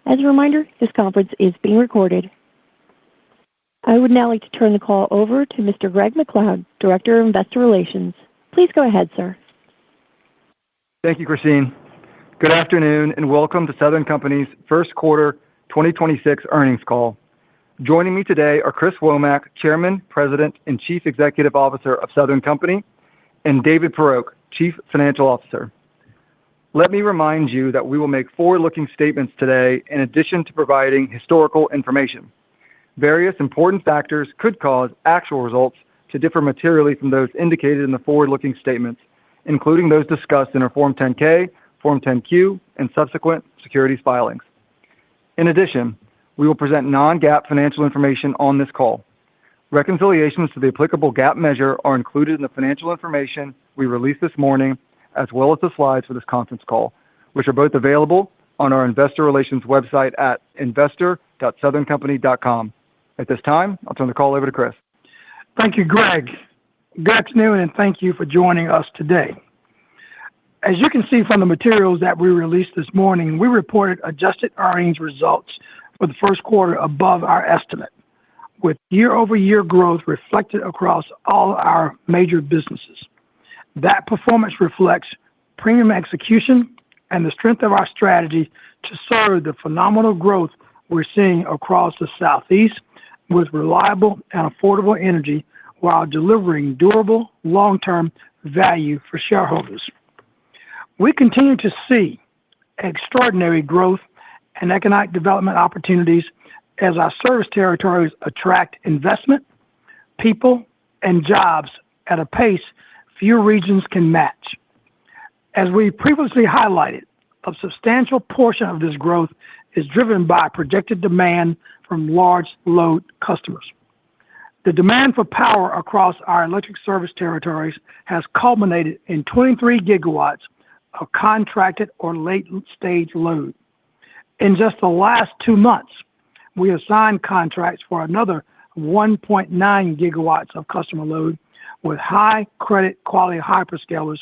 As a reminder, this conference is being recorded. I would now like to turn the call over to Mr. Greg McLeod, Director of Investor Relations. Please go ahead, sir. Thank you, Christine. Good afternoon and welcome to Southern Company's first quarter 2026 earnings call. Joining me today are Chris Womack, Chairman, President, and Chief Executive Officer of Southern Company, and David Poroch, Chief Financial Officer. Let me remind you that we will make forward-looking statements today in addition to providing historical information. Various important factors could cause actual results to differ materially from those indicated in the forward-looking statements, including those discussed in our Form 10-K, Form 10-Q, and subsequent securities filings. In addition, we will present non-GAAP financial information on this call. Reconciliations to the applicable GAAP measure are included in the financial information we released this morning, as well as the slides for this conference call, which are both available on our investor relations website at investor.southerncompany.com. At this time, I'll turn the call over to Chris. Thank you, Greg. Good afternoon, and thank you for joining us today. As you can see from the materials that we released this morning, we reported adjusted earnings results for the first quarter above our estimate, with year-over-year growth reflected across all our major businesses. That performance reflects premium execution and the strength of our strategy to serve the phenomenal growth we're seeing across the Southeast with reliable and affordable energy while delivering durable long-term value for shareholders. We continue to see extraordinary growth and economic development opportunities as our service territories attract investment, people, and jobs at a pace few regions can match. As we previously highlighted, a substantial portion of this growth is driven by projected demand from large load customers. The demand for power across our electric service territories has culminated in 23 GW of contracted or late-stage load. In just the last 2 months, we have signed contracts for another 1.9 GW of customer load with high credit quality hyperscalers,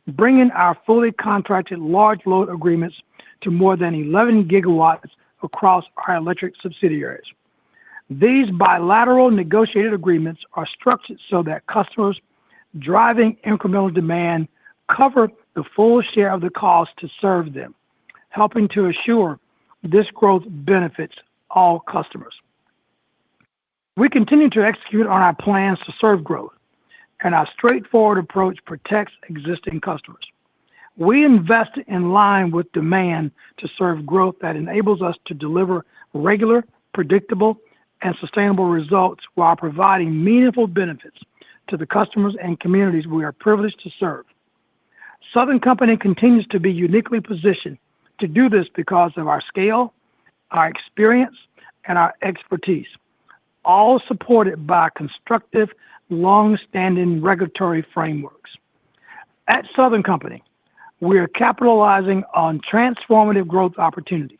bringing our fully contracted large load agreements to more than 11 GW across our electric subsidiaries. These bilateral negotiated agreements are structured so that customers driving incremental demand cover the full share of the cost to serve them, helping to assure this growth benefits all customers. We continue to execute on our plans to serve growth, and our straightforward approach protects existing customers. We invest in line with demand to serve growth that enables us to deliver regular, predictable, and sustainable results while providing meaningful benefits to the customers and communities we are privileged to serve. Southern Company continues to be uniquely positioned to do this because of our scale, our experience, and our expertise, all supported by constructive, long-standing regulatory frameworks. At Southern Company, we are capitalizing on transformative growth opportunities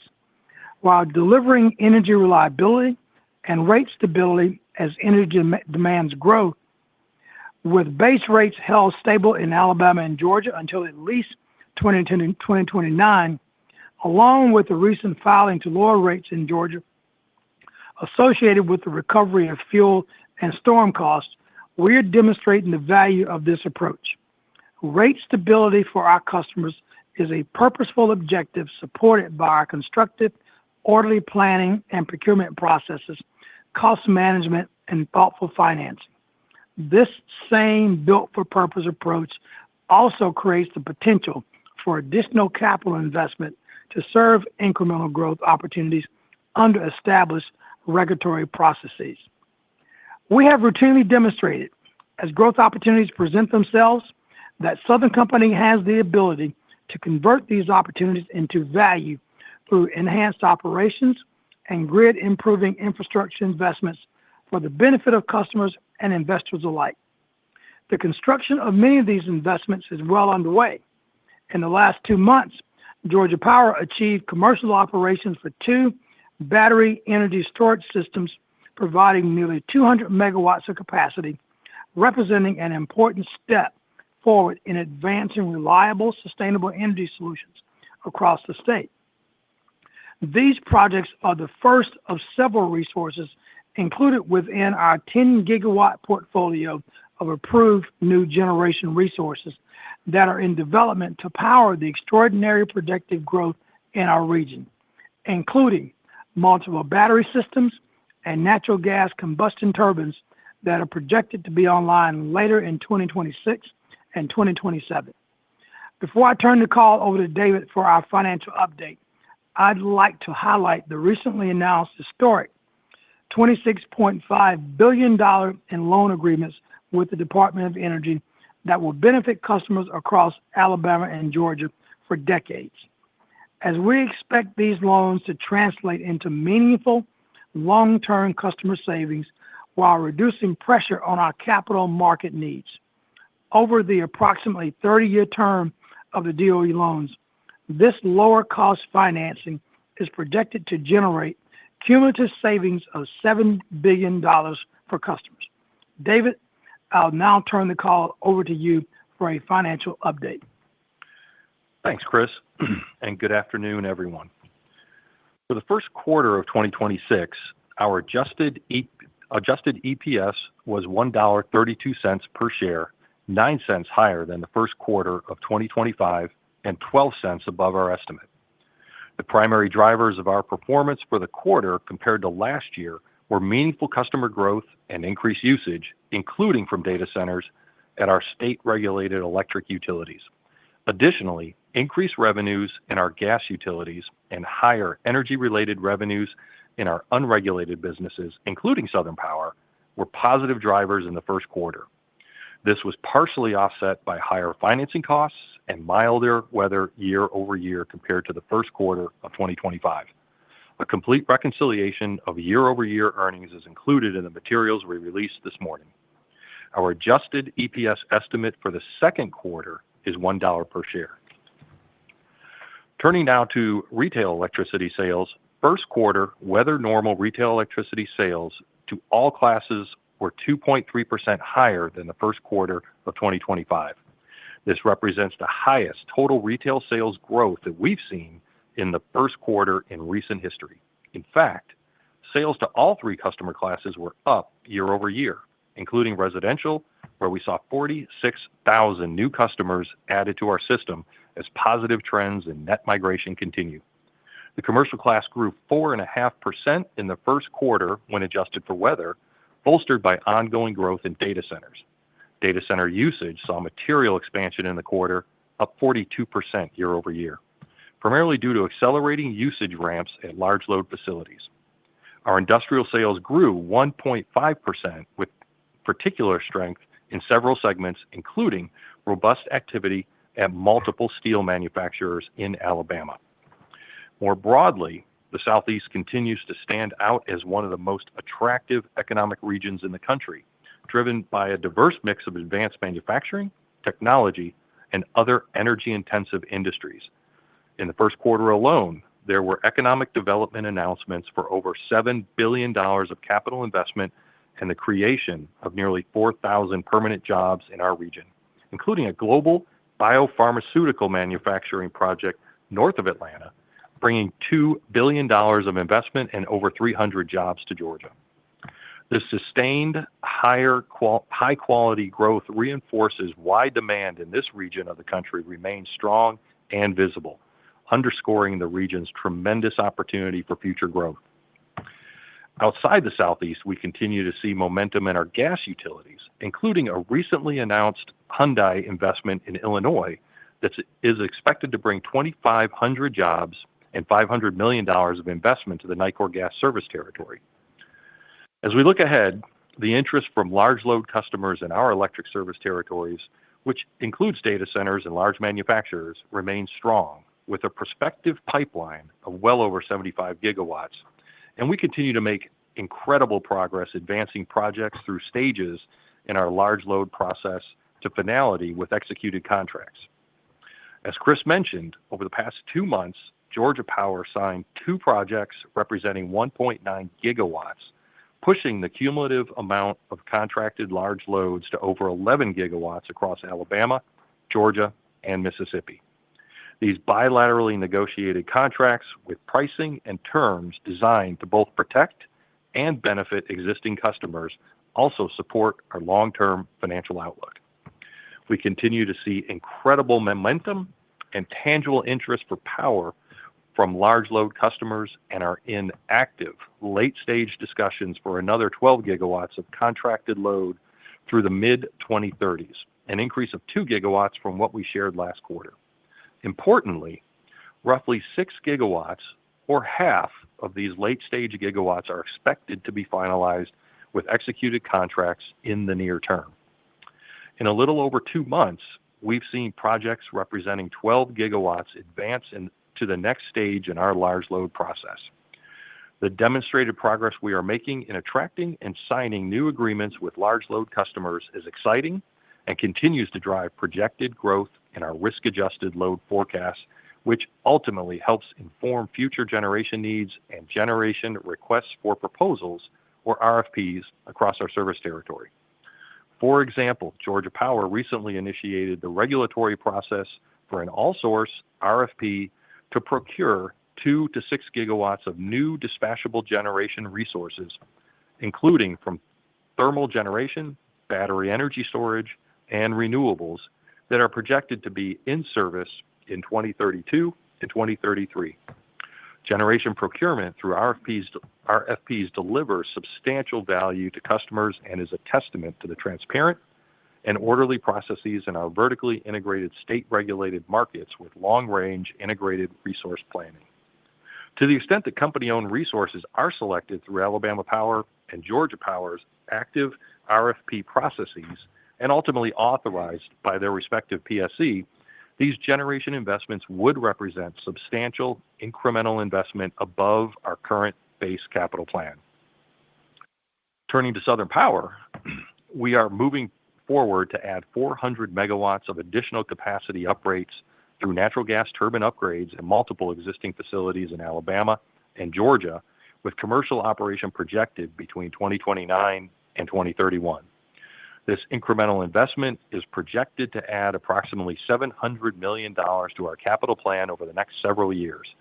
while delivering energy reliability and rate stability as energy demands grow, with base rates held stable in Alabama and Georgia until at least 2029, along with the recent filing to lower rates in Georgia associated with the recovery of fuel and storm costs. We're demonstrating the value of this approach. Rate stability for our customers is a purposeful objective supported by our constructive, orderly planning and procurement processes, cost management, and thoughtful financing. This same built-for-purpose approach also creates the potential for additional capital investment to serve incremental growth opportunities under established regulatory processes. We have routinely demonstrated, as growth opportunities present themselves, that Southern Company has the ability to convert these opportunities into value through enhanced operations and grid-improving infrastructure investments for the benefit of customers and investors alike. The construction of many of these investments is well underway. In the last 2 months, Georgia Power achieved commercial operations for 2 battery energy storage systems, providing nearly 200 MW of capacity, representing an important step forward in advancing reliable, sustainable energy solutions across the state. These projects are the first of several resources included within our 10 gigawatt portfolio of approved new generation resources that are in development to power the extraordinary projected growth in our region, including multiple battery systems and natural gas combustion turbines that are projected to be online later in 2026 and 2027. Before I turn the call over to David for our financial update, I'd like to highlight the recently announced historic $26.5 billion in loan agreements with the Department of Energy that will benefit customers across Alabama and Georgia for decades. As we expect these loans to translate into meaningful long-term customer savings while reducing pressure on our capital market needs. Over the approximately 30-year term of the DOE loans, this lower cost financing is projected to generate cumulative savings of $7 billion for customers. David, I'll now turn the call over to you for a financial update. Thanks, Chris, and good afternoon, everyone. For the first quarter of 2026, our adjusted EPS was $1.32 per share, 9 cents higher than the first quarter of 2025 and 12 cents above our estimate. The primary drivers of our performance for the quarter compared to last year were meaningful customer growth and increased usage, including from data centers at our state-regulated electric utilities. Additionally, increased revenues in our gas utilities and higher energy-related revenues in our unregulated businesses, including Southern Power, were positive drivers in the first quarter. This was partially offset by higher financing costs and milder weather year-over-year compared to the first quarter of 2025. A complete reconciliation of year-over-year earnings is included in the materials we released this morning. Our adjusted EPS estimate for the second quarter is $1 per share. Turning now to retail electricity sales, first quarter weather normal retail electricity sales to all classes were 2.3% higher than the first quarter of 2025. This represents the highest total retail sales growth that we've seen in the first quarter in recent history. In fact, sales to all three customer classes were up year-over-year, including residential, where we saw 46,000 new customers added to our system as positive trends in net migration continue. The commercial class grew 4.5% in the first quarter when adjusted for weather, bolstered by ongoing growth in data centers. Data center usage saw material expansion in the quarter, up 42% year-over-year, primarily due to accelerating usage ramps at large load facilities. Our industrial sales grew 1.5% with particular strength in several segments, including robust activity at multiple steel manufacturers in Alabama. More broadly, the Southeast continues to stand out as one of the most attractive economic regions in the country, driven by a diverse mix of advanced manufacturing, technology, and other energy-intensive industries. In the first quarter alone, there were economic development announcements for over $7 billion of capital investment and the creation of nearly 4,000 permanent jobs in our region, including a global biopharmaceutical manufacturing project north of Atlanta, bringing $2 billion of investment and over 300 jobs to Georgia. This sustained high-quality growth reinforces why demand in this region of the country remains strong and visible, underscoring the region's tremendous opportunity for future growth. Outside the Southeast, we continue to see momentum in our gas utilities, including a recently announced Hyundai investment in Illinois that is expected to bring 2,500 jobs and $500 million of investment to the Nicor Gas service territory. As we look ahead, the interest from large load customers in our electric service territories, which includes data centers and large manufacturers, remains strong, with a prospective pipeline of well over 75 gigawatts. And we continue to make incredible progress advancing projects through stages in our large load process to finality with executed contracts. As Chris mentioned, over the past 2 months, Georgia Power signed 2 projects representing 1.9 gigawatts, pushing the cumulative amount of contracted large loads to over 11 gigawatts across Alabama, Georgia, and Mississippi. These bilaterally negotiated contracts with pricing and terms designed to both protect and benefit existing customers also support our long-term financial outlook. We continue to see incredible momentum and tangible interest for power from large load customers and are in active late-stage discussions for another 12 gigawatts of contracted load through the mid-2030s, an increase of 2 gigawatts from what we shared last quarter. Importantly, roughly 6 gigawatts, or half of these late-stage gigawatts, are expected to be finalized with executed contracts in the near term. In a little over 2 months, we've seen projects representing 12 gigawatts advance into the next stage in our large load process. The demonstrated progress we are making in attracting and signing new agreements with large load customers is exciting and continues to drive projected growth in our risk-adjusted load forecast, which ultimately helps inform future generation needs and generation requests for proposals, or RFPs, across our service territory. For example, Georgia Power recently initiated the regulatory process for an all-source RFP to procure 2 to 6 gigawatts of new dispatchable generation resources, including from thermal generation, battery energy storage, and renewables that are projected to be in service in 2032 and 2033. Generation procurement through RFPs delivers substantial value to customers and is a testament to the transparent and orderly processes in our vertically integrated state-regulated markets with long-range integrated resource planning. To the extent that company-owned resources are selected through Alabama Power and Georgia Power's active RFP processes and ultimately authorized by their respective PSC, these generation investments would represent substantial incremental investment above our current base capital plan. Turning to Southern Power, we are moving forward to add 400 megawatts of additional capacity uprates through natural gas turbine upgrades in multiple existing facilities in Alabama and Georgia, with commercial operation projected between 2029 and 2031. This incremental investment is projected to add approximately $700 million to our capital plan over the next several years.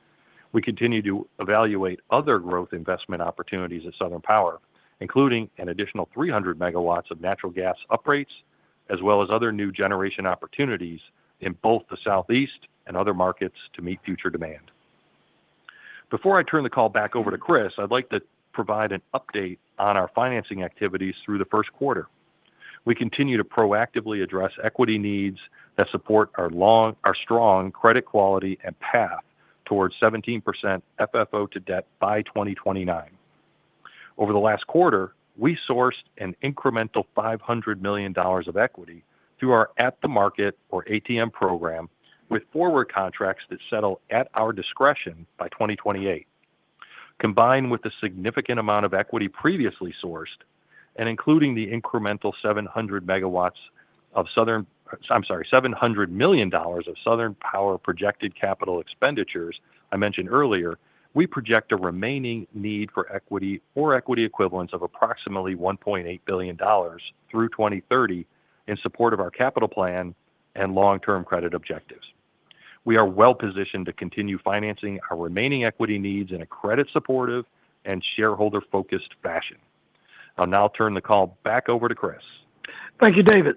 We continue to evaluate other growth investment opportunities at Southern Power, including an additional 300 megawatts of natural gas uprates, as well as other new generation opportunities in both the Southeast and other markets to meet future demand. Before I turn the call back over to Chris, I'd like to provide an update on our financing activities through the first quarter. We continue to proactively address equity needs that support our strong credit quality and path towards 17% FFO to debt by 2029. Over the last quarter, we sourced an incremental $500 million of equity through our at-the-market, or ATM program, with forward contracts that settle at our discretion by 2028. Combined with the significant amount of equity previously sourced, and including the incremental $700 million of Southern Power projected capital expenditures I mentioned earlier, we project a remaining need for equity or equity equivalents of approximately $1.8 billion through 2030 in support of our capital plan and long-term credit objectives. We are well positioned to continue financing our remaining equity needs in a credit-supportive and shareholder-focused fashion. I'll now turn the call back over to Chris. Thank you, David.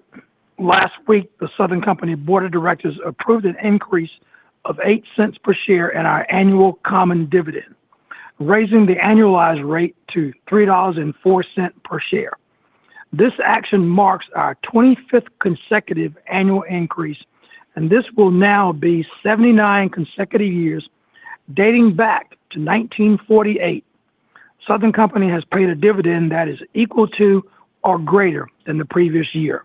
Last week, the Southern Company Board of Directors approved an increase of 8 cents per share in our annual common dividend, raising the annualized rate to $3.04 per share. This action marks our 25th consecutive annual increase, and this will now be 79 consecutive years, dating back to 1948. Southern Company has paid a dividend that is equal to or greater than the previous year.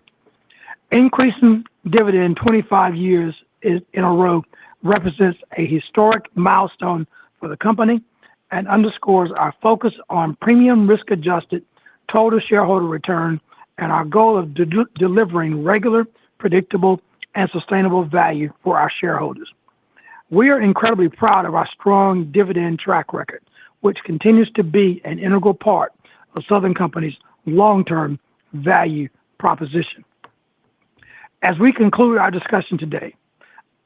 Increasing dividend 25 years in a row represents a historic milestone for the company and underscores our focus on premium risk-adjusted total shareholder return and our goal of delivering regular, predictable, and sustainable value for our shareholders. We are incredibly proud of our strong dividend track record, which continues to be an integral part of Southern Company's long-term value proposition. As we conclude our discussion today,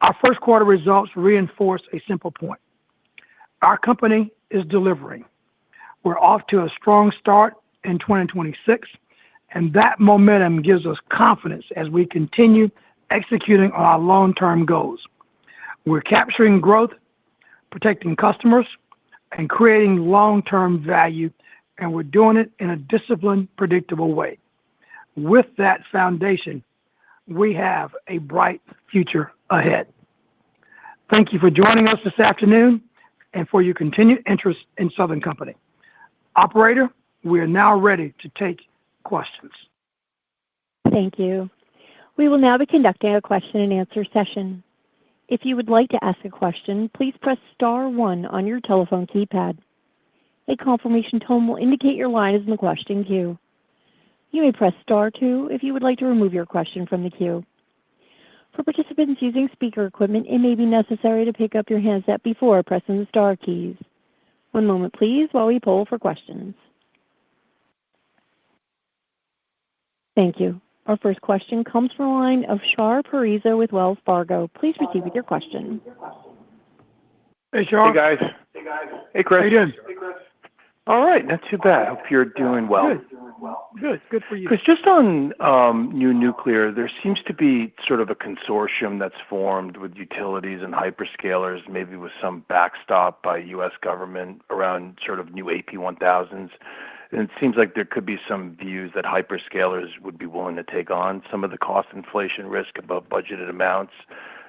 Our first quarter results reinforce a simple point. Our company is delivering. We're off to a strong start in 2026, and that momentum gives us confidence as we continue executing on our long-term goals. We're capturing growth, protecting customers, and creating long-term value, and we're doing it in a disciplined, predictable way. With that foundation, we have a bright future ahead. Thank you for joining us this afternoon and for your continued interest in Southern Company. Operator, we are now ready to take questions. Thank you. We will now be conducting a question-and-answer session. If you would like to ask a question, please press star one on your telephone keypad. A confirmation tone will indicate your line is in the question queue. You may press star two if you would like to remove your question from the queue. For participants using speaker equipment, it may be necessary to pick up your handset before pressing the star keys. One moment, please, while we poll for questions. Thank you. Our first question comes from a line of Shar Pourreza with Wells Fargo. Please proceed with your question. Hey, Shar. Hey, guys. Hey, Chris. How you doing? All right, not too bad. Hope you're doing well. Good for you. Chris, just on new nuclear, there seems to be sort of a consortium that's formed with utilities and hyperscalers, maybe with some backstop by U.S. government around sort of new AP1000s. And it seems like there could be some views that hyperscalers would be willing to take on some of the cost inflation risk above budgeted amounts.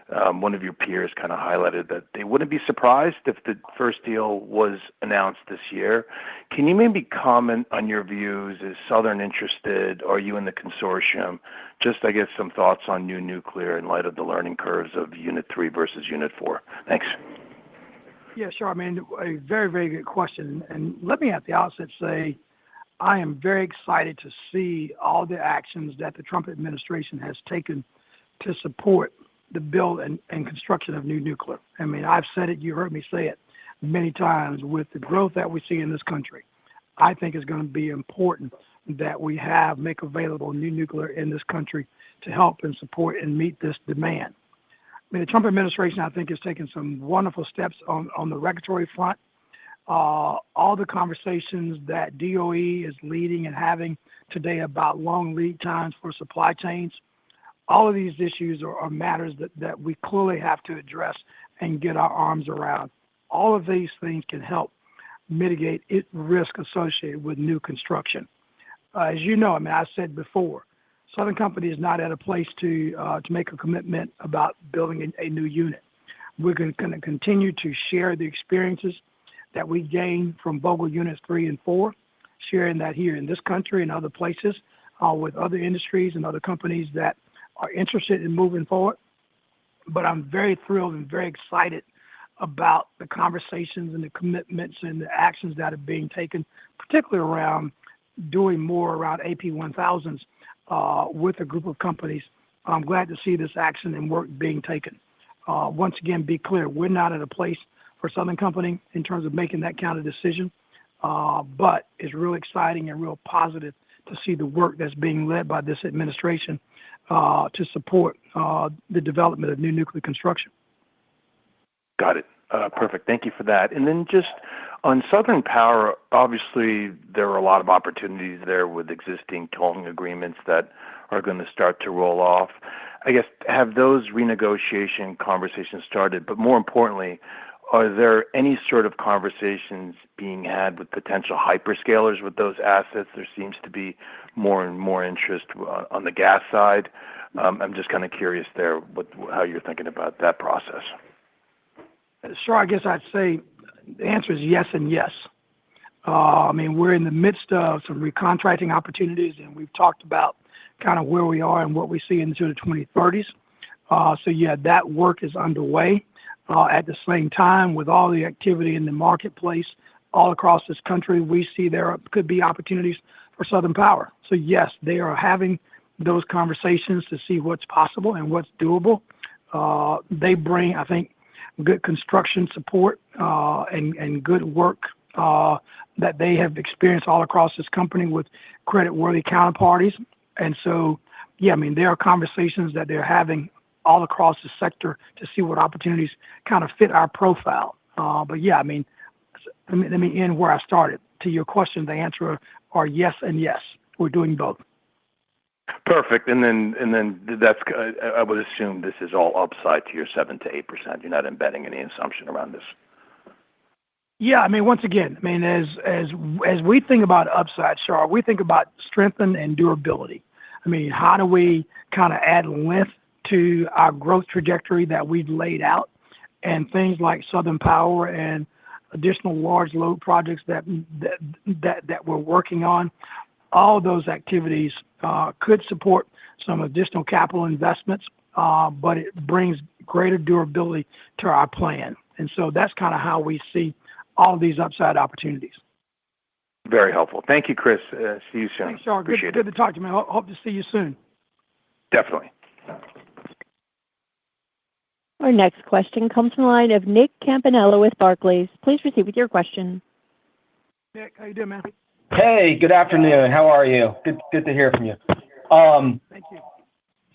One of your peers kind of highlighted that they wouldn't be surprised if the first deal was announced this year. Can you maybe comment on your views? Is Southern interested? Are you in the consortium? Just, I guess, some thoughts on new nuclear in light of the learning curves of Unit 3 versus Unit 4. Thanks. Yeah, sure. I mean, a very, very good question. And let me at the outset say I am very excited to see all the actions that the Trump administration has taken to support the build and construction of new nuclear. I mean, I've said it, you heard me say it many times, with the growth that we see in this country. I think it's going to be important that we make available new nuclear in this country to help and support and meet this demand. I mean, the Trump administration, I think, has taken some wonderful steps on the regulatory front. All the conversations that DOE is leading and having today about long lead times for supply chains, all of these issues are matters that we clearly have to address and get our arms around. All of these things can help mitigate risk associated with new construction. As you know, I mean, I said before, Southern Company is not at a place to make a commitment about building a new unit. We're going to continue to share the experiences that we gain from Vogtle Units 3 and 4, sharing that here in this country and other places with other industries and other companies that are interested in moving forward. But I'm very thrilled and very excited about the conversations and the commitments and the actions that are being taken, particularly around doing more around AP1000s with a group of companies. I'm glad to see this action and work being taken. Once again, be clear, we're not at a place for Southern Company in terms of making that kind of decision, but it's real exciting and real positive to see the work that's being led by this administration to support the development of new nuclear construction. Got it. Perfect. Thank you for that. And then just on Southern Power, obviously there are a lot of opportunities there with existing tolling agreements that are going to start to roll off. I guess, have those renegotiation conversations started? But more importantly, are there any sort of conversations being had with potential hyperscalers with those assets? There seems to be more and more interest on the gas side. I'm just kind of curious there how you're thinking about that process. Sure, I guess I'd say the answer is yes and yes. I mean, we're in the midst of some recontracting opportunities, and we've talked about kind of where we are and what we see into the 2030s. So, yeah, that work is underway. At the same time, with all the activity in the marketplace all across this country, we see there could be opportunities for Southern Power. So, yes, they are having those conversations to see what's possible and what's doable. They bring, I think, good construction support and good work that they have experienced all across this company with credit-worthy counterparties. And so, yeah, I mean, there are conversations that they're having all across the sector to see what opportunities kind of fit our profile. But yeah, I mean, let me end where I started. To your question, the answer are yes and yes. We're doing both. Perfect. And then that's, I would assume this is all upside to your 7 to 8%. You're not embedding any assumption around this. Yeah, I mean, once again, I mean, as we think about upside, Shar, we think about strengthen and durability. I mean, how do we kind of add length to our growth trajectory that we've laid out, and things like Southern Power and additional large load projects that we're working on. All those activities could support some additional capital investments, but it brings greater durability to our plan. And so that's kind of how we see all these upside opportunities. Very helpful. Thank you, Chris. See you soon. Thanks, Shar. Good to talk to you, man. Hope to see you soon. Definitely. Our next question comes from the line of Nick Campanella with Barclays. Please proceed with your question. Nick, how you doing, man? Hey, good afternoon. How are you? Good to hear from you. Thank you.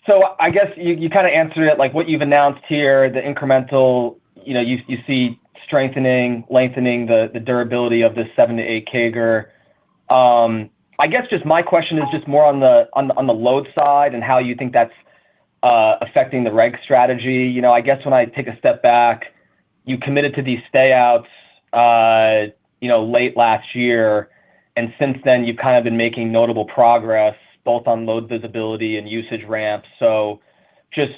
So I guess you kind of answered it, like what you've announced here, the incremental, you see strengthening, lengthening the durability of this 7 to 8 CAGR. I guess just my question is just more on the load side and how you think that's affecting the reg strategy. I guess when I take a step back, you committed to these stay-outs, late last year. And since then, you've kind of been making notable progress, both on load visibility and usage ramps. So just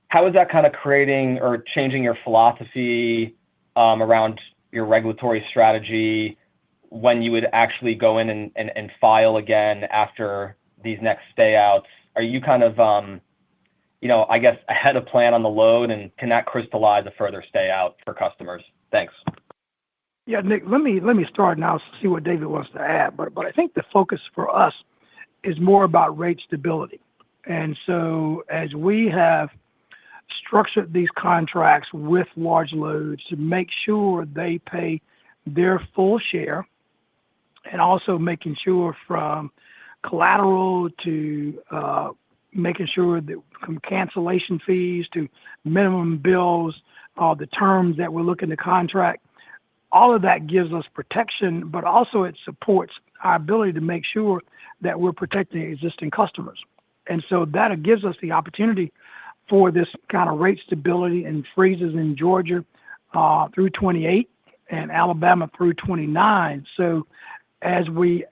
how is that kind of creating or changing your philosophy around your regulatory strategy when you would actually go in and file again after these next stay-outs? Are you kind of, I guess, ahead of plan on the load, and can that crystallize a further stay-out for customers? Thanks. Yeah, Nick, let me start now, see what David wants to add. But I think the focus for us is more about rate stability. And so as we have structured these contracts with large loads to make sure they pay their full share, and also making sure from collateral to making sure that from cancellation fees to minimum bills, the terms that we're looking to contract, all of that gives us protection, but also it supports our ability to make sure that we're protecting existing customers. And so that gives us the opportunity for this kind of rate stability and freezes in Georgia through 28 and Alabama through 29. So as we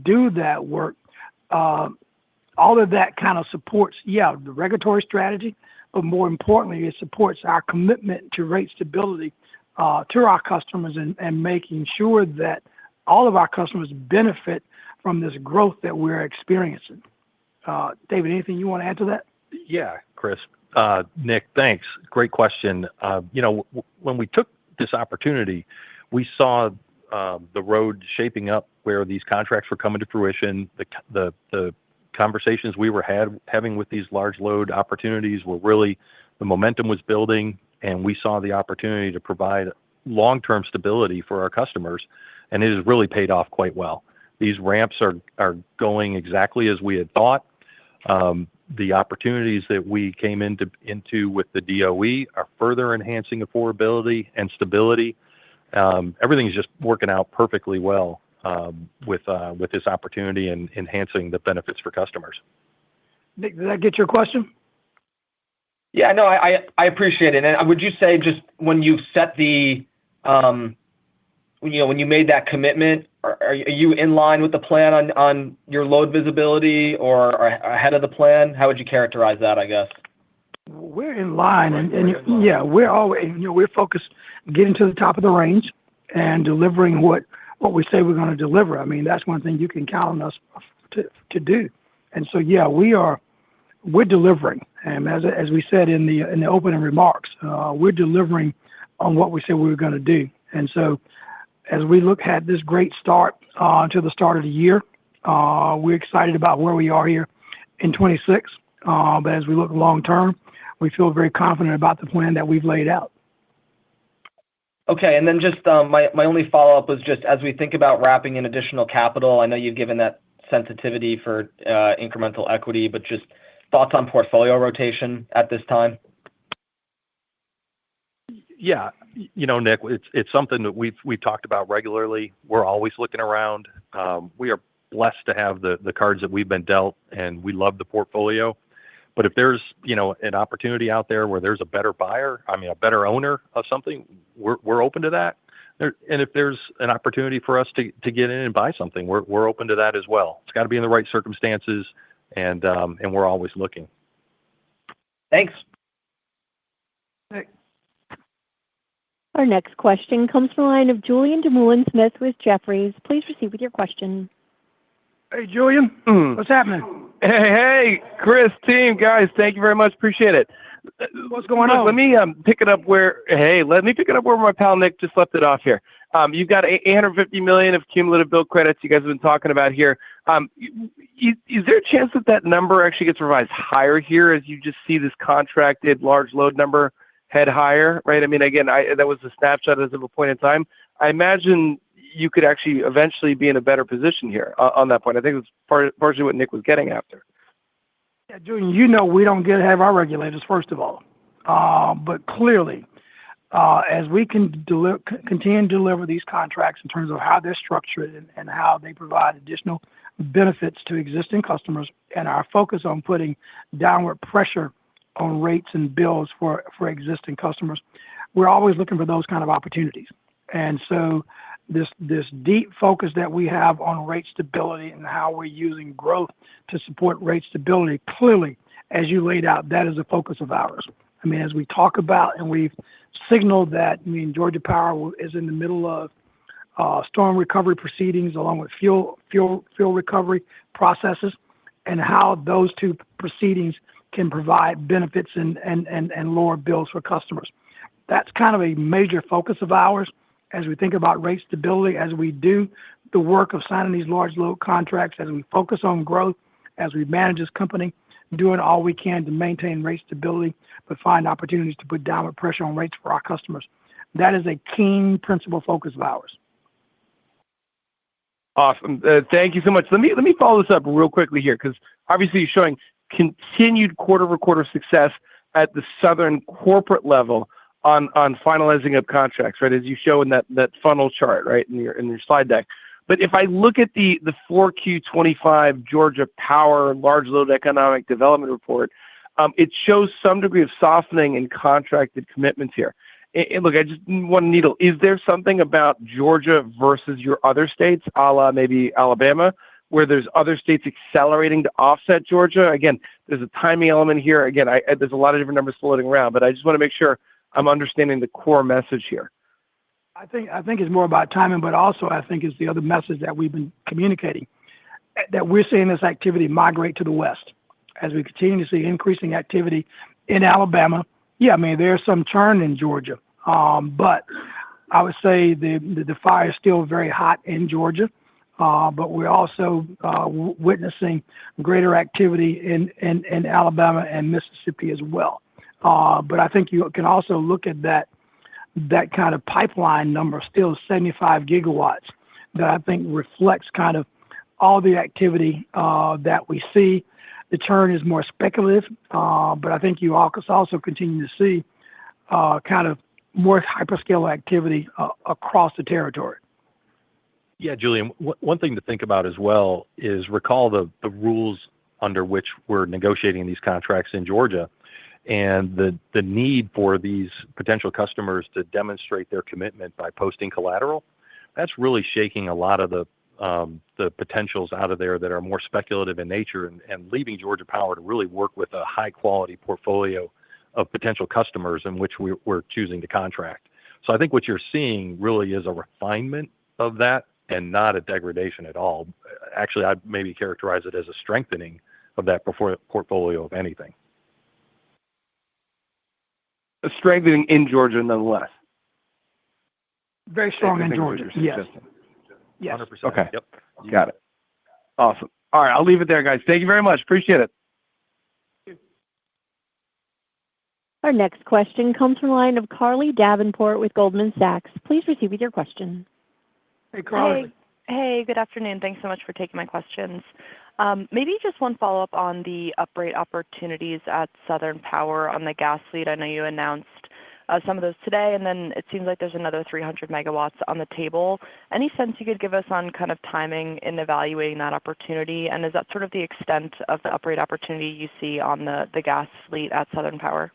do that work, all of that kind of supports, the regulatory strategy, but more importantly, it supports our commitment to rate stability to our customers and making sure that all of our customers benefit from this growth that we're experiencing. David, anything you want to add to that? Yeah, Chris. Nick, thanks. Great question. When we took this opportunity, we saw the road shaping up where these contracts were coming to fruition. The conversations we were having with these large load opportunities were really, the momentum was building, and we saw the opportunity to provide long-term stability for our customers, and it has really paid off quite well. These ramps are going exactly as we had thought. The opportunities that we came into with the DOE are further enhancing affordability and stability. Everything's just working out perfectly well with this opportunity and enhancing the benefits for customers. Nick, did that get your question? Yeah, no, I appreciate it. And would you say just when you set the, when you made that commitment, are you in line with the plan on your load visibility or ahead of the plan? How would you characterize that, I guess? We're in line, and yeah, we're always, we're focused getting to the top of the range and delivering what we say we're going to deliver. I mean, that's one thing you can count on us to do. And so, yeah, we're delivering. And as we said in the opening remarks, we're delivering on what we said we were going to do. And so as we look at this great start to the start of the year, we're excited about where we are here in 26. But as we look long term, we feel very confident about the plan that we've laid out. Okay, and then just my only follow-up was just as we think about wrapping in additional capital, I know you've given that sensitivity for incremental equity, but just thoughts on portfolio rotation at this time? Yeah, Nick, it's something that we've talked about regularly. We're always looking around. We are blessed to have the cards that we've been dealt, and we love the portfolio. But if there's an opportunity out there where there's a better buyer, a better owner of something, we're open to that. And if there's an opportunity for us to get in and buy something, we're open to that as well. It's got to be in the right circumstances, and we're always looking. Thanks. Our next question comes from the line of Julian Dumoulin-Smith with Jefferies. Please proceed with your question. Hey, Julian. What's happening? Hey, Chris, team, guys, thank you very much. Appreciate it. What's going on? Let me pick it up where my pal Nick just left it off here. You've got $850 million of cumulative bill credits you guys have been talking about here. Is there a chance that number actually gets revised higher here as you just see this contracted large load number head higher, right? Again, that was a snapshot as of a point in time. I imagine you could actually eventually be in a better position here on that point. I think it's partially what Nick was getting after. Yeah, Julian, we don't have our regulators, first of all. But clearly, as we continue to deliver these contracts in terms of how they're structured and how they provide additional benefits to existing customers, and our focus on putting downward pressure on rates and bills for existing customers, we're always looking for those kind of opportunities. And so this deep focus that we have on rate stability and how we're using growth to support rate stability, clearly, as you laid out, that is a focus of ours. As we talk about and we've signaled that, Georgia Power is in the middle of storm recovery proceedings along with fuel recovery processes, and how those two proceedings can provide benefits and lower bills for customers. That's kind of a major focus of ours as we think about rate stability, as we do the work of signing these large load contracts, as we focus on growth, as we manage this company, doing all we can to maintain rate stability, but find opportunities to put downward pressure on rates for our customers. That is a keen principal focus of ours. Awesome. Thank you so much. Let me follow this up real quickly here, because obviously you're showing continued quarter-over-quarter success at the Southern corporate level on finalizing up contracts, right? As you show in that funnel chart, right, in your slide deck. But if I look at the 4Q25 Georgia Power Large Load Economic Development Report, it shows some degree of softening in contracted commitments here. And look, I just want to needle. Is there something about Georgia versus your other states, a la maybe Alabama, where there's other states accelerating to offset Georgia? Again, there's a timing element here. Again, there's a lot of different numbers floating around, but I just want to make sure I'm understanding the core message here. I think it's more about timing, but also I think it's the other message that we've been communicating, that we're seeing this activity migrate to the West as we continue to see increasing activity in Alabama. Yeah, there's some churn in Georgia, but I would say the fire is still very hot in Georgia, but we're also witnessing greater activity in Alabama and Mississippi as well. But I think you can also look at that kind of pipeline number, still 75 gigawatts, that I think reflects kind of all the activity that we see. The churn is more speculative, but I think you also continue to see kind of more hyperscale activity across the territory. Yeah, Julian, one thing to think about as well is recall the rules under which we're negotiating these contracts in Georgia, and the need for these potential customers to demonstrate their commitment by posting collateral. That's really shaking a lot of the potentials out of there that are more speculative in nature, and leaving Georgia Power to really work with a high quality portfolio of potential customers in which we're choosing to contract. So I think what you're seeing really is a refinement of that and not a degradation at all. Actually, I'd maybe characterize it as a strengthening of that portfolio, if anything. A strengthening in Georgia, nonetheless. Very strong in Georgia. Yes. 100%. Okay. Yep. Got it. Awesome. All right, I'll leave it there, guys. Thank you very much. Appreciate it. Our next question comes from the line of Carly Davenport with Goldman Sachs. Please proceed with your question. Hey, Carly. Hey, good afternoon. Thanks so much for taking my questions. Maybe just one follow-up on the uprate opportunities at Southern Power on the gas fleet. I know you announced some of those today, and then it seems like there's another 300 megawatts on the table. Any sense you could give us on kind of timing in evaluating that opportunity? And is that sort of the extent of the uprate opportunity you see on the gas fleet at Southern Power?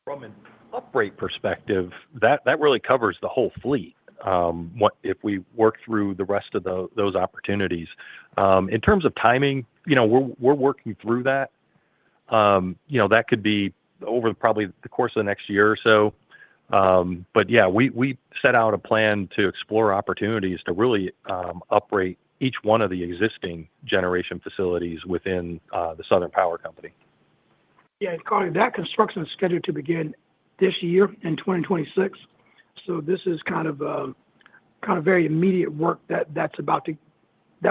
From an uprate perspective, that really covers the whole fleet. What if we work through the rest of those opportunities? In terms of timing, we're working through that. That could be over probably the course of the next year or so. But yeah, we set out a plan to explore opportunities to really uprate each one of the existing generation facilities within the Southern Power Company. Yeah, Carly, that construction is scheduled to begin this year in 2026. So this is kind of very immediate work that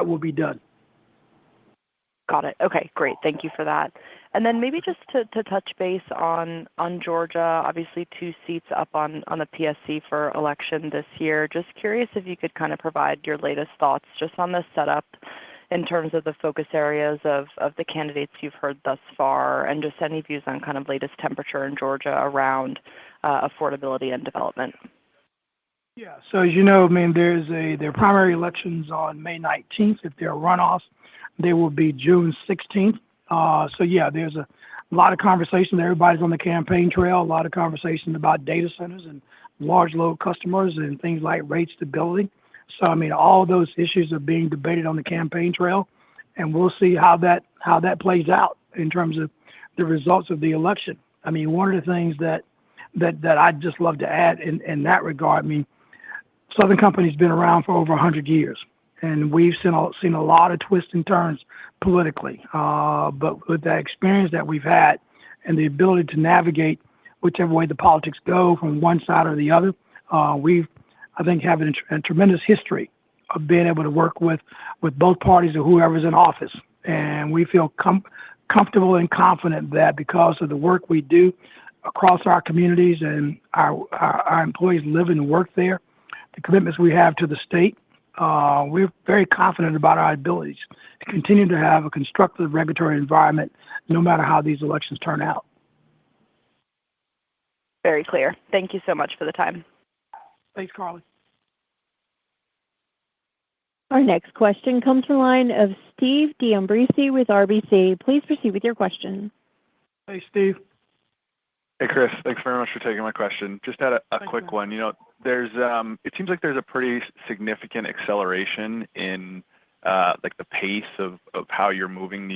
will be done. Got it. Okay, great. Thank you for that. And then maybe just to touch base on Georgia, obviously 2 seats up on the PSC for election this year. Just curious if you could kind of provide your latest thoughts just on the setup in terms of the focus areas of the candidates you've heard thus far, and just any views on kind of latest temperature in Georgia around affordability and development. Yeah, so as you know, I mean, there are primary elections on May 19th. If there are runoffs, they will be June 16th. So yeah, there's a lot of conversation. Everybody's on the campaign trail. A lot of conversation about data centers and large load customers and things like rate stability. So I mean, all those issues are being debated on the campaign trail, and we'll see how that plays out in terms of the results of the election. I mean, one of the things that I'd just love to add in that regard, I mean, Southern Company's been around for over 100 years, and we've seen a lot of twists and turns politically. But with that experience that we've had and the ability to navigate whichever way the politics go from one side or the other, we've, I think, have a tremendous history of being able to work with both parties or whoever's in office. And we feel comfortable and confident that because of the work we do across our communities and our employees live and work there, the commitments we have to the state, we're very confident about our abilities to continue to have a constructive regulatory environment no matter how these elections turn out. Very clear. Thank you so much for the time. Thanks, Carly. Our next question comes from the line of Steve D'Ambrisi with RBC. Please proceed with your question. Hey, Steve. Hey, Chris. Thanks very much for taking my question. Just had a quick one. It seems like there's a pretty significant acceleration in like the pace of how you're moving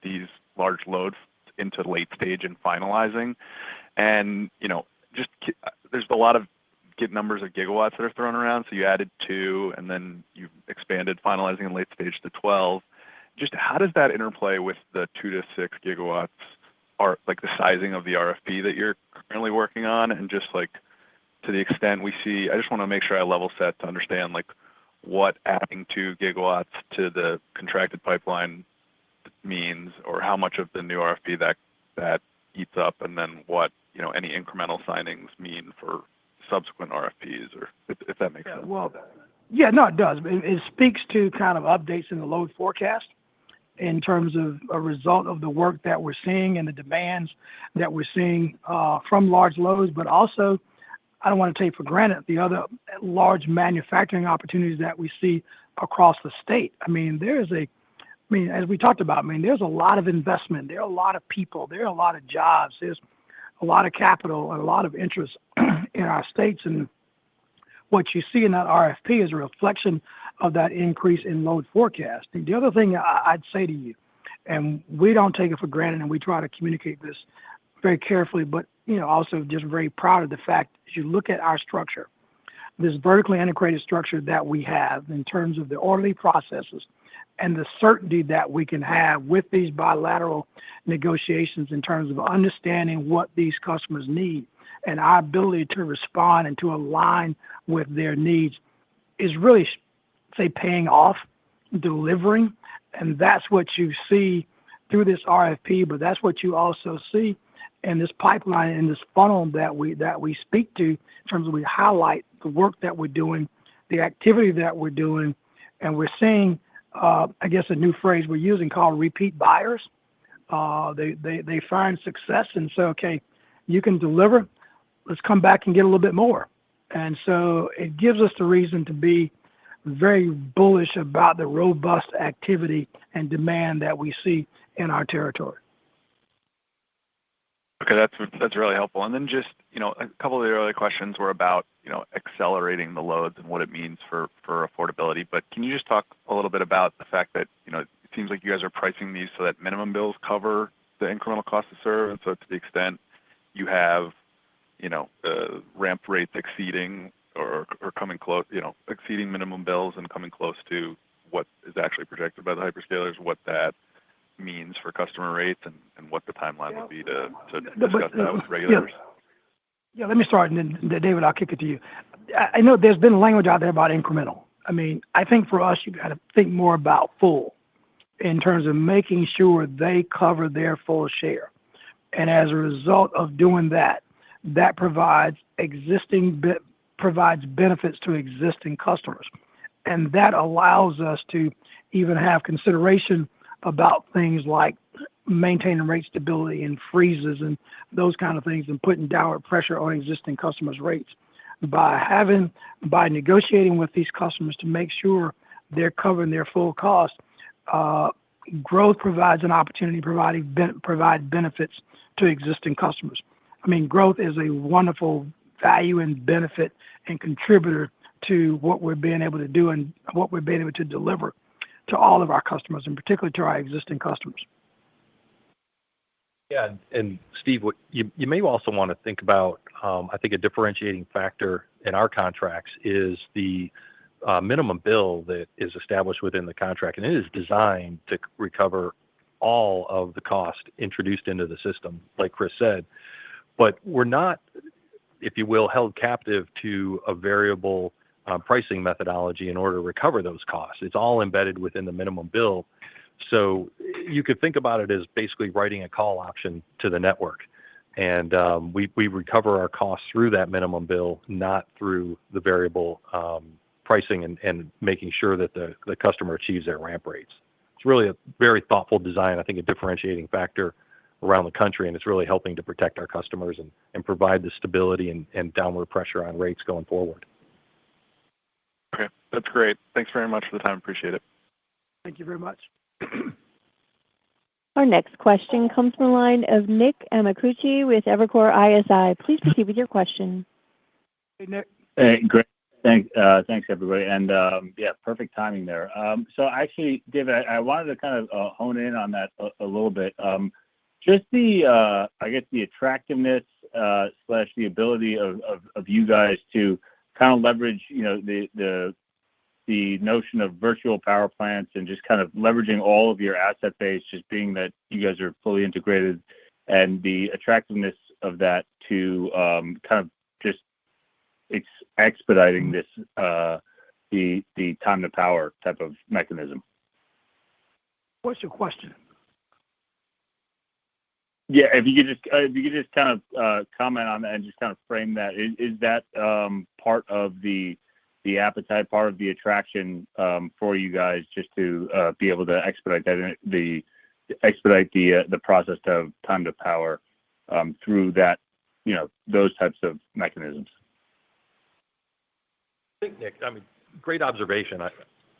these large loads into late stage and finalizing. And there's a lot of numbers of gigawatts that are thrown around. So you added 2, and then you expanded finalizing in late stage to 12. Just how does that interplay with the 2 to 6 gigawatts, or like the sizing of the RFP that you're currently working on? And just like to the extent we see, I just want to make sure I level set to understand like what adding 2 gigawatts to the contracted pipeline means, or how much of the new RFP that eats up, and then what any incremental signings mean for subsequent RFPs, or if that makes sense. Well, yeah, no, it does. It speaks to kind of updates in the load forecast in terms of a result of the work that we're seeing and the demands that we're seeing from large loads, but also I don't want to take for granted the other large manufacturing opportunities that we see across the state. I mean, as we talked about, there's a lot of investment. There are a lot of people. There are a lot of jobs. There's a lot of capital and a lot of interest in our states. And what you see in that RFP is a reflection of that increase in load forecast. And the other thing I'd say to you, and we don't take it for granted, and we try to communicate this very carefully, but also just very proud of the fact, as you look at our structure, this vertically integrated structure that we have in terms of the orderly processes and the certainty that we can have with these bilateral negotiations in terms of understanding what these customers need and our ability to respond and to align with their needs is really, say, paying off, delivering. And that's what you see through this RFP, but that's what you also see in this pipeline, in this funnel that we speak to in terms of we highlight the work that we're doing, the activity that we're doing, and we're seeing, I guess, a new phrase we're using called repeat buyers. They find success and say, okay, you can deliver. Let's come back and get a little bit more. And so it gives us the reason to be very bullish about the robust activity and demand that we see in our territory. Okay, that's really helpful. And then just, a couple of the earlier questions were about, accelerating the loads and what it means for affordability. But can you just talk a little bit about the fact that, it seems like you guys are pricing these so that minimum bills cover the incremental cost to serve. And so to the extent you have, ramp rates exceeding or coming close, exceeding minimum bills and coming close to what is actually projected by the hyperscalers, what that means for customer rates and what the timeline would be to discuss that with regulators. Yeah, let me start, and then David, I'll kick it to you. I know there's been language out there about incremental. I mean, I think for us, you got to think more about full in terms of making sure they cover their full share. And as a result of doing that, that provides benefits to existing customers. And that allows us to even have consideration about things like maintaining rate stability and freezes and those kind of things and putting downward pressure on existing customers' rates. By negotiating with these customers to make sure they're covering their full cost, growth provides an opportunity to provide benefits to existing customers. I mean, growth is a wonderful value and benefit and contributor to what we're being able to do and what we're being able to deliver to all of our customers, and particularly to our existing customers. Yeah, and Steve, what you may also want to think about, I think a differentiating factor in our contracts is the minimum bill that is established within the contract, and it is designed to recover all of the cost introduced into the system, like Chris said. But we're not, if you will, held captive to a variable pricing methodology in order to recover those costs. It's all embedded within the minimum bill. So you could think about it as basically writing a call option to the network. And we recover our costs through that minimum bill, not through the variable pricing and making sure that the customer achieves their ramp rates. It's really a very thoughtful design, I think a differentiating factor around the country, and it's really helping to protect our customers and provide the stability and downward pressure on rates going forward. Okay, that's great. Thanks very much for the time. Appreciate it. Thank you very much. Our next question comes from the line of Nick Amicucci with Evercore ISI. Please proceed with your question. Hey, Nick. Hey, great. Thanks, everybody. And yeah, perfect timing there. So actually, David, I wanted to kind of hone in on that a little bit. Just the, I guess, the attractiveness / the ability of you guys to kind of leverage, the notion of virtual power plants and just kind of leveraging all of your asset base, just being that you guys are fully integrated, and the attractiveness of that to kind of just expediting this, the time to power type of mechanism. What's your question? Yeah, if you could just kind of comment on that and just kind of frame that. Is that part of the appetite, part of the attraction for you guys, just to be able to expedite that, the process of time to power through that, those types of mechanisms? I think, Nick, I mean, great observation.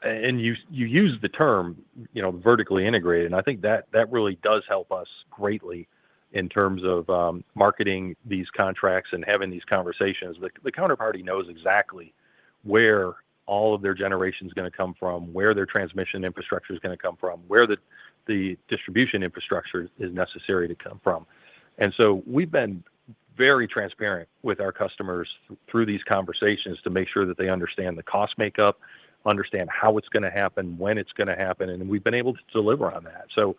And you use the term, vertically integrated, and I think that really does help us greatly in terms of marketing these contracts and having these conversations. The counterparty knows exactly where all of their generation is going to come from, where their transmission infrastructure is going to come from, where the distribution infrastructure is necessary to come from. And so we've been very transparent with our customers through these conversations to make sure that they understand the cost makeup, understand how it's going to happen, when it's going to happen, and we've been able to deliver on that. So,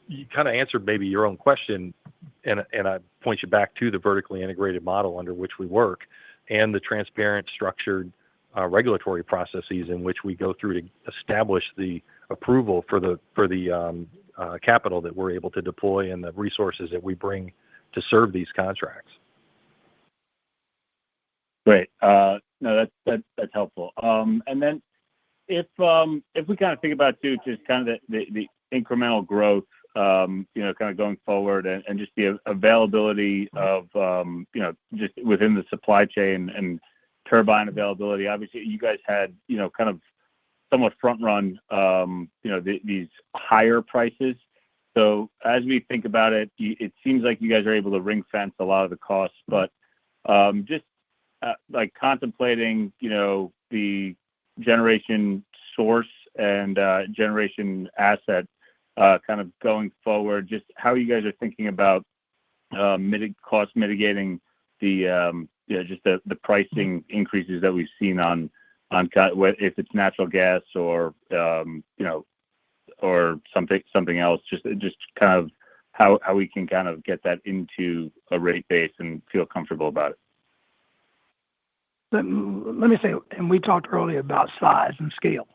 you kind of answered maybe your own question, and I point you back to the vertically integrated model under which we work, and the transparent, structured regulatory processes in which we go through to establish the approval for the capital that we're able to deploy and the resources that we bring to serve these contracts. Great. No, that's helpful. And then if we kind of think about too, just kind of the incremental growth kind of going forward and just the availability of, just within the supply chain and turbine availability. Obviously, you guys had, kind of somewhat front run, these higher prices. So as we think about it, it seems like you guys are able to ring fence a lot of the costs, but just like contemplating, the generation source and generation asset kind of going forward, just how you guys are thinking about cost mitigating the just the pricing increases that we've seen on if it's natural gas or or something else, just kind of how we can kind of get that into a rate base and feel comfortable about it. Let me say, and we talked earlier about size and scale,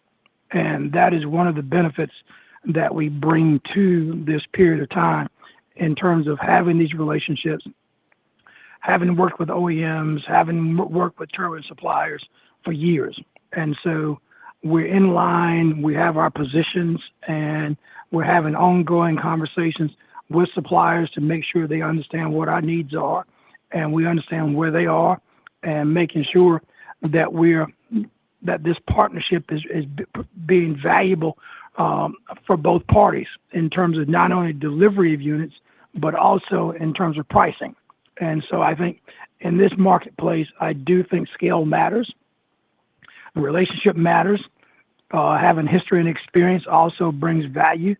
and that is one of the benefits that we bring to this period of time in terms of having these relationships, having worked with OEMs, having worked with turbine suppliers for years. And so we're in line, we have our positions, and we're having ongoing conversations with suppliers to make sure they understand what our needs are and we understand where they are, and making sure that that this partnership is being valuable for both parties in terms of not only delivery of units, but also in terms of pricing. And so I think in this marketplace, I do think scale matters. The relationship matters. Having history and experience also brings value.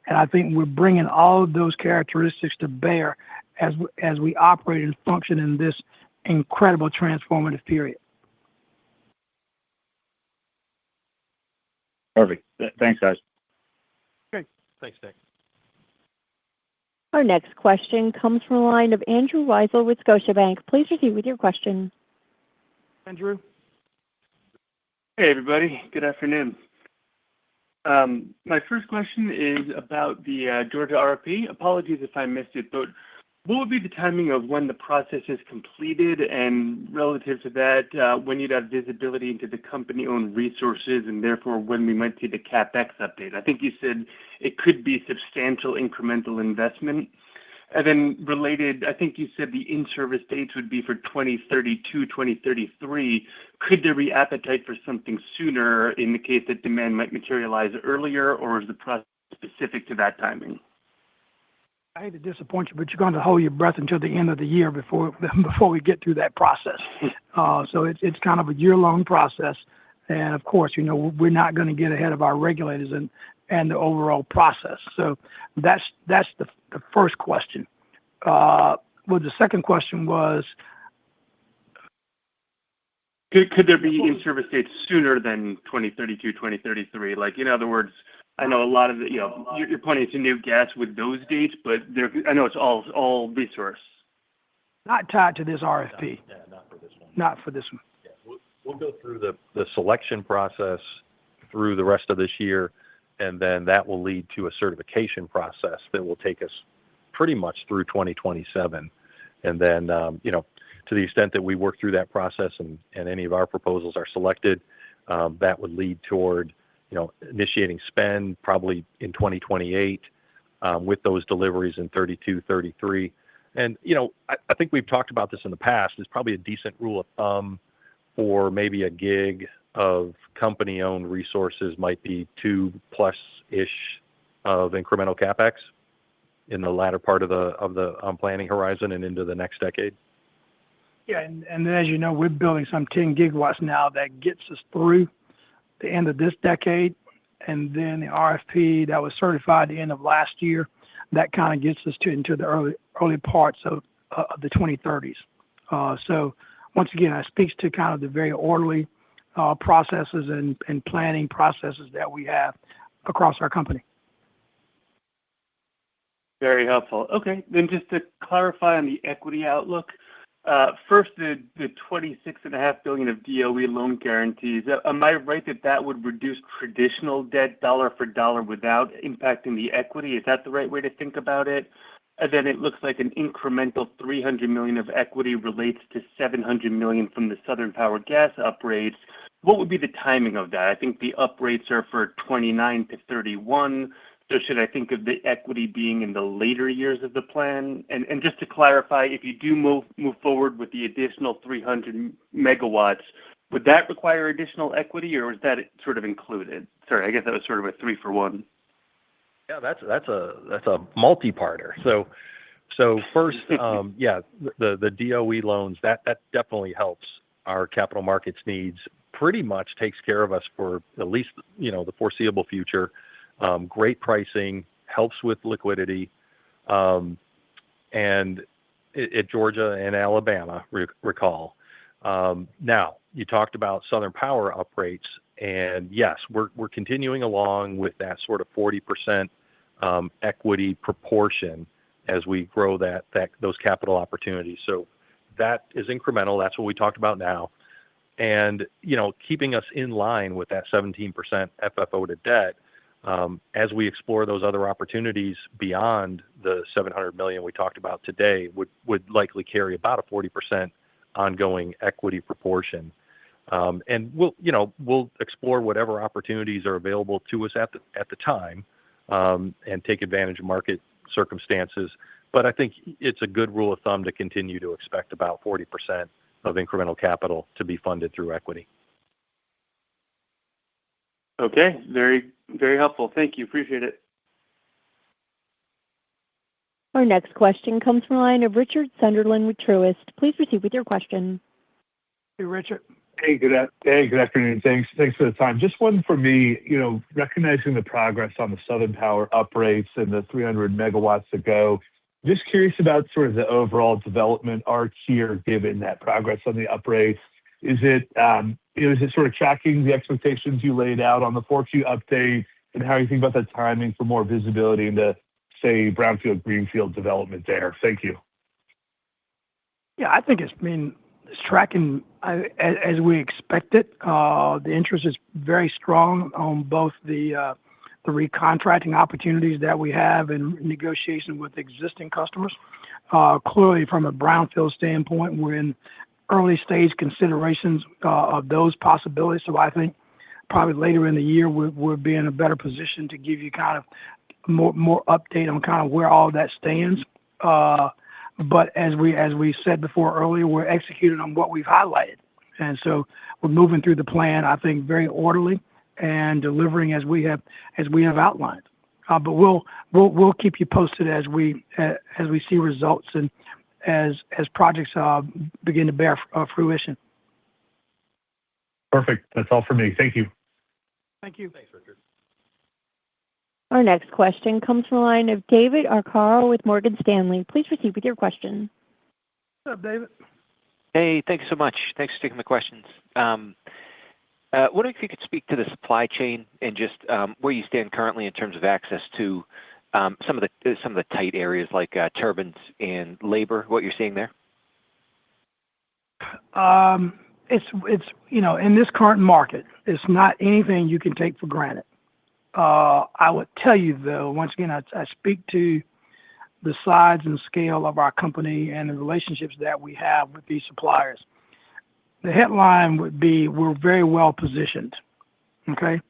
And I think we're bringing all of those characteristics to bear as we operate and function in this incredible transformative period. Perfect. Thanks, guys. Okay. Thanks, Nick. Our next question comes from the line of Andrew Weisel with Scotiabank. Please proceed with your question. Andrew. Hey, everybody. Good afternoon. My first question is about the Georgia RFP. Apologies if I missed it, but what would be the timing of when the process is completed, and relative to that, when you'd have visibility into the company-owned resources and therefore when we might see the CapEx update? I think you said it could be substantial incremental investment. And then related, I think you said the in-service dates would be for 2032, 2033. Could there be appetite for something sooner in the case that demand might materialize earlier, or is the process specific to that timing? I hate to disappoint you, but you're going to hold your breath until the end of the year before we get through that process. So it's kind of a year-long process. And of course, we're not going to get ahead of our regulators and the overall process. So that's the first question. Well, the second question was, could there be in-service dates sooner than 2032, 2033? Like, in other words, I know a lot of the, you're pointing to new gas with those dates, but I know it's all resource. Not tied to this RFP. Yeah, not for this one. Not for this one. Yeah, we'll go through the selection process through the rest of this year, and then that will lead to a certification process that will take us pretty much through 2027. And then, to the extent that we work through that process and any of our proposals are selected, that would lead toward, initiating spend probably in 2028 with those deliveries in 32, 33. And, I think we've talked about this in the past. It's probably a decent rule of thumb for maybe a gig of company-owned resources might be 2+-ish of incremental CapEx in the latter part of the planning horizon and into the next decade. Yeah, and as you know, we're building some 10 gigawatts now that gets us through the end of this decade, and then the RFP that was certified the end of last year, that kind of gets us into the early parts of the 2030s. So once again, it speaks to kind of the very orderly processes and planning processes that we have across our company. Very helpful. Okay, then just to clarify on the equity outlook, first, the $26.5 billion of DOE loan guarantees. Am I right that would reduce traditional debt dollar for dollar without impacting the equity? Is that the right way to think about it? And then it looks like an incremental $300 million of equity relates to $700 million from the Southern Power gas uprates. What would be the timing of that? I think the uprates are for 29 to 31. So should I think of the equity being in the later years of the plan? And just to clarify, if you do move forward with the additional 300 megawatts, would that require additional equity, or is that sort of included? Sorry, I guess that was sort of a 3-for-1. Yeah, that's a multi-parter. So first, the DOE loans that definitely helps our capital markets needs. Pretty much takes care of us for at least the foreseeable future. Great pricing, helps with liquidity, and at Georgia and Alabama, recall. Now, you talked about Southern Power uprates, and yes, we're continuing along with that sort of 40% equity proportion as we grow those capital opportunities. So that is incremental. That's what we talked about now. And, keeping us in line with that 17% FFO to debt, as we explore those other opportunities beyond the $700 million we talked about today, would likely carry about a 40% ongoing equity proportion. And we'll explore whatever opportunities are available to us at the time, and take advantage of market circumstances. But I think it's a good rule of thumb to continue to expect about 40% of incremental capital to be funded through equity. Okay, very, very helpful. Thank you. Appreciate it. Our next question comes from the line of Richard Sunderland with Truist. Please proceed with your question. Hey, Richard. Hey, good afternoon. Thanks for the time. Just one for me, recognizing the progress on the Southern Power uprates and the 300 megawatts to go. Just curious about sort of the overall development arc here, given that progress on the uprates. Is it sort of tracking the expectations you laid out on the 4Q update, and how you think about the timing for more visibility into, say, brownfield, greenfield development there? Thank you. Yeah, I think it's tracking as we expected. The interest is very strong on both the recontracting opportunities that we have in negotiation with existing customers. Clearly, from a brownfield standpoint, we're in early stage considerations of those possibilities. So I think probably later in the year, we'll be in a better position to give you kind of more update on kind of where all that stands. But as we said before earlier, we're executing on what we've highlighted. And so we're moving through the plan, I think, very orderly and delivering as we have outlined. But we'll keep you posted as we see results and as projects begin to bear fruition. Perfect. That's all for me. Thank you. Thank you. Thanks, Richard. Our next question comes from the line of David Arcaro with Morgan Stanley. Please proceed with your question. What's up, David? Hey, thanks so much. Thanks for taking the questions. Wondering if you could speak to the supply chain and just where you stand currently in terms of access to some of the tight areas like turbines and labor, what you're seeing there? It's in this current market, it's not anything you can take for granted. I would tell you, though, once again, I speak to the size and scale of our company and the relationships that we have with these suppliers. The headline would be, we're very well positioned, okay?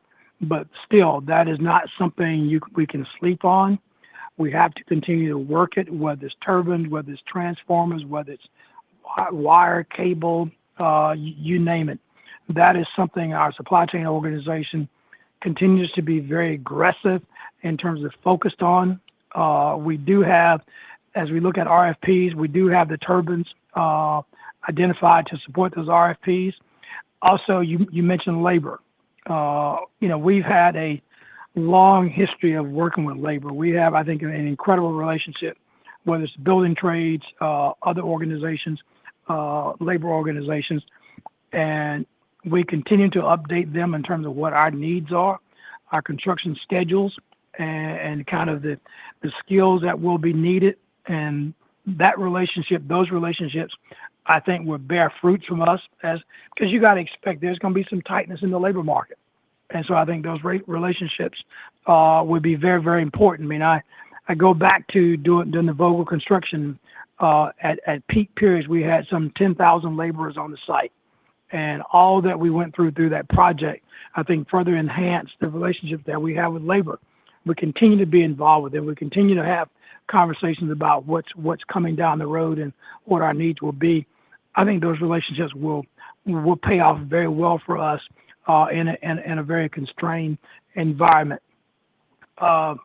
But still, that is not something we can sleep on. We have to continue to work it, whether it's turbines, whether it's transformers, whether it's wire, cable, you name it. That is something our supply chain organization continues to be very aggressive in terms of focused on. We do have, as we look at RFPs, we do have the turbines identified to support those RFPs. Also, you mentioned labor. We've had a long history of working with labor. We have, I think, an incredible relationship, whether it's building trades, other organizations, labor organizations, and we continue to update them in terms of what our needs are, our construction schedules, and kind of the skills that will be needed. And those relationships, I think, will bear fruit from us because you got to expect there's going to be some tightness in the labor market. And so I think those relationships would be very, very important. I mean, I go back to doing the Vogtle construction. At peak periods, we had some 10,000 laborers on the site. And all that we went through that project, I think, further enhanced the relationship that we have with labor. we continue to be involved with it. We continue to have conversations about what's coming down the road and what our needs will be. I think those relationships will pay off very well for us in a very constrained environment. So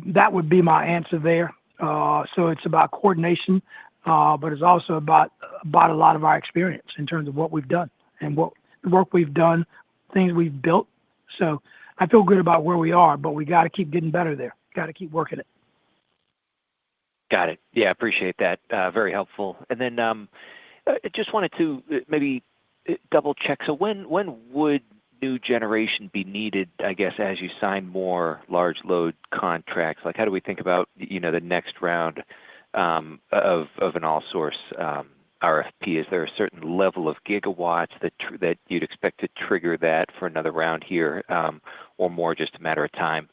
that would be my answer there. So it's about coordination, but it's also about a lot of our experience in terms of what we've done and what the work we've done, things we've built. So I feel good about where we are, but we got to keep getting better there. Got to keep working it. Got it. Yeah, appreciate that. Very helpful. And then just wanted to maybe double check. So when would new generation be needed, I guess, as you sign more large load contracts? Like, how do we think about, the next round of an all source RFP? Is there a certain level of gigawatts that you'd expect to trigger that for another round here, or more just a matter of time?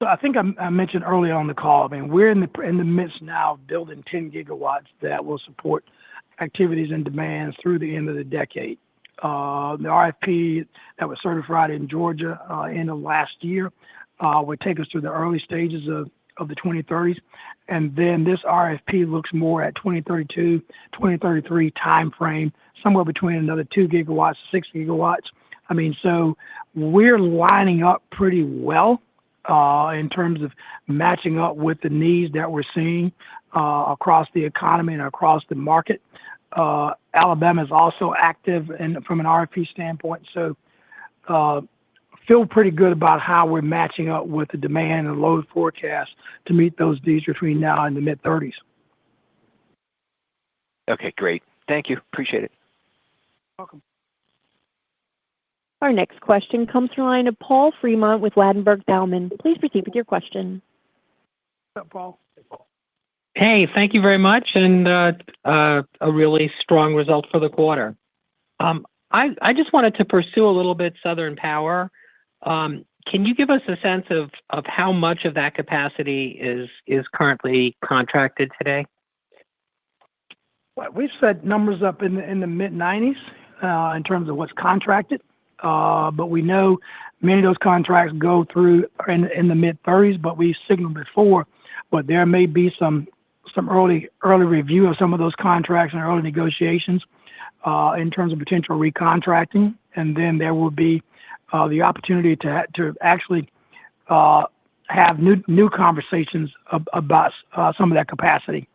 So I think I mentioned earlier on the call, I mean, we're in the midst now of building 10 gigawatts that will support activities and demands through the end of the decade. The RFP that was certified in Georgia end of last year would take us through the early stages of the 2030s. And then this RFP looks more at 2032, 2033 timeframe, somewhere between another 2 gigawatts, 6 gigawatts. I mean, so we're lining up pretty well in terms of matching up with the needs that we're seeing across the economy and across the market. Alabama is also active from an RFP standpoint. So feel pretty good about how we're matching up with the demand and load forecast to meet those needs between now and the mid-30s. Okay, great. Thank you. Appreciate it. Welcome. Our next question comes from the line of Paul Fremont with Ladenburg Thalmann. Please proceed with your question. What's up, Paul? Hey, thank you very much, and a really strong result for the quarter. I just wanted to pursue a little bit Southern Power. Can you give us a sense of how much of that capacity is currently contracted today? Well, we've set numbers up in the mid-90s in terms of what's contracted, but we know many of those contracts go through in the mid-30s, but we signaled before, but there may be some early review of some of those contracts and early negotiations in terms of potential recontracting, and then there will be the opportunity to actually have new conversations about some of that capacity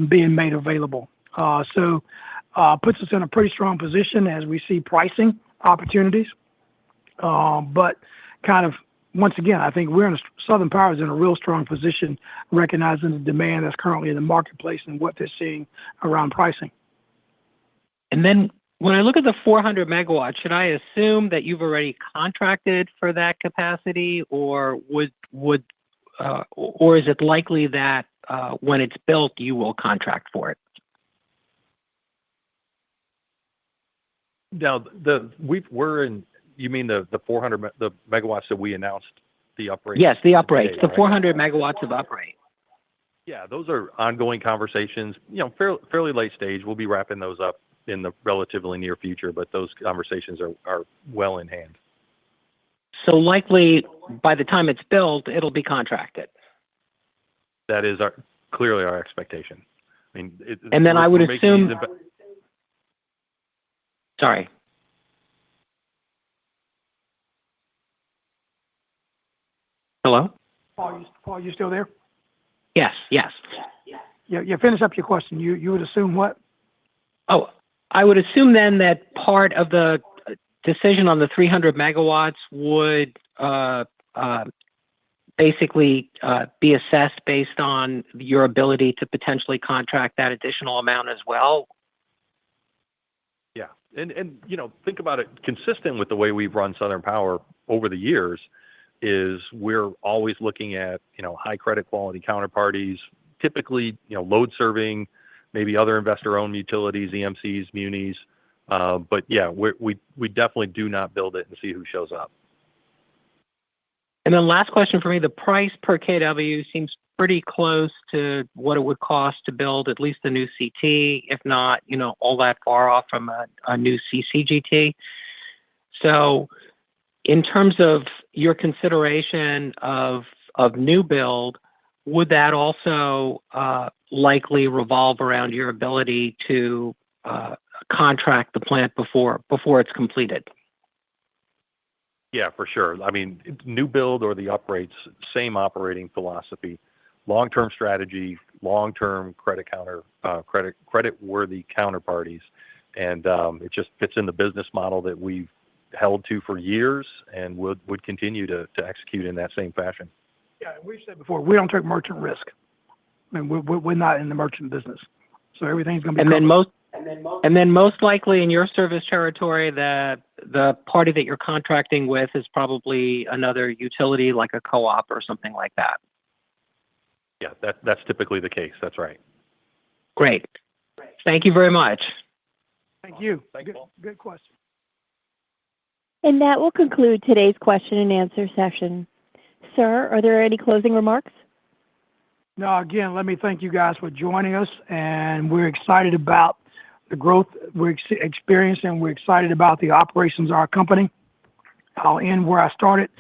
being made available. So puts us in a pretty strong position as we see pricing opportunities. But kind of, once again, I think Southern Power is in a real strong position, recognizing the demand that's currently in the marketplace and what they're seeing around pricing. And then when I look at the 400 megawatts, should I assume that you've already contracted for that capacity, or or is it likely that when it's built, you will contract for it? Now, we're in. You mean the 400 megawatts that we announced the uprate? Yes, the uprate, today, the right? 400 megawatts of uprate. Yeah, those are ongoing conversations. Fairly late stage. We'll be wrapping those up in the relatively near future, but those conversations are well in hand. So likely, by the time it's built, it'll be contracted. That is clearly our expectation. I mean, and then I would assume. Sorry. Hello? Paul, you still there? Yes. You finish up your question. You would assume what? Oh, I would assume then that part of the decision on the 300 megawatts would basically be assessed based on your ability to potentially contract that additional amount as well. Yeah. And think about it, consistent with the way we've run Southern Power over the years is we're always looking at, high credit quality counterparties, typically, load serving, maybe other investor-owned utilities, EMCs, munis. But yeah, we definitely do not build it and see who shows up. And then last question for me, the price per kW seems pretty close to what it would cost to build at least a new CT, if not, all that far off from a new CCGT. So in terms of your consideration of new build, would that also likely revolve around your ability to contract the plant before it's completed? Yeah, for sure. I mean, new build or the uprates, same operating philosophy, long-term strategy, long-term credit-worthy counterparties, and it just fits in the business model that we've held to for years and would continue to execute in that same fashion. Yeah, we've said before, we don't take merchant risk. I mean, we're not in the merchant business, so everything's going to be covered. And then most likely in your service territory, the party that you're contracting with is probably another utility like a co-op or something like that. Yeah, that's typically the case. That's right. Great. Thank you very much. Thank you. Thanks, Paul. Good question. And that will conclude today's question and answer session. Sir, are there any closing remarks? No, again, let me thank you guys for joining us, and we're excited about the growth we're experiencing. We're excited about the operations of our company. I'll end where I started.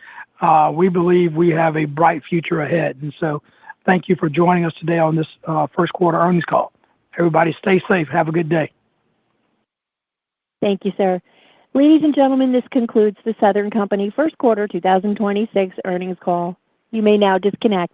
We believe we have a bright future ahead, and so thank you for joining us today on this first quarter earnings call. Everybody stay safe. Have a good day. Thank you, sir. Ladies and gentlemen, this concludes the Southern Company first quarter 2026 earnings call. You may now disconnect.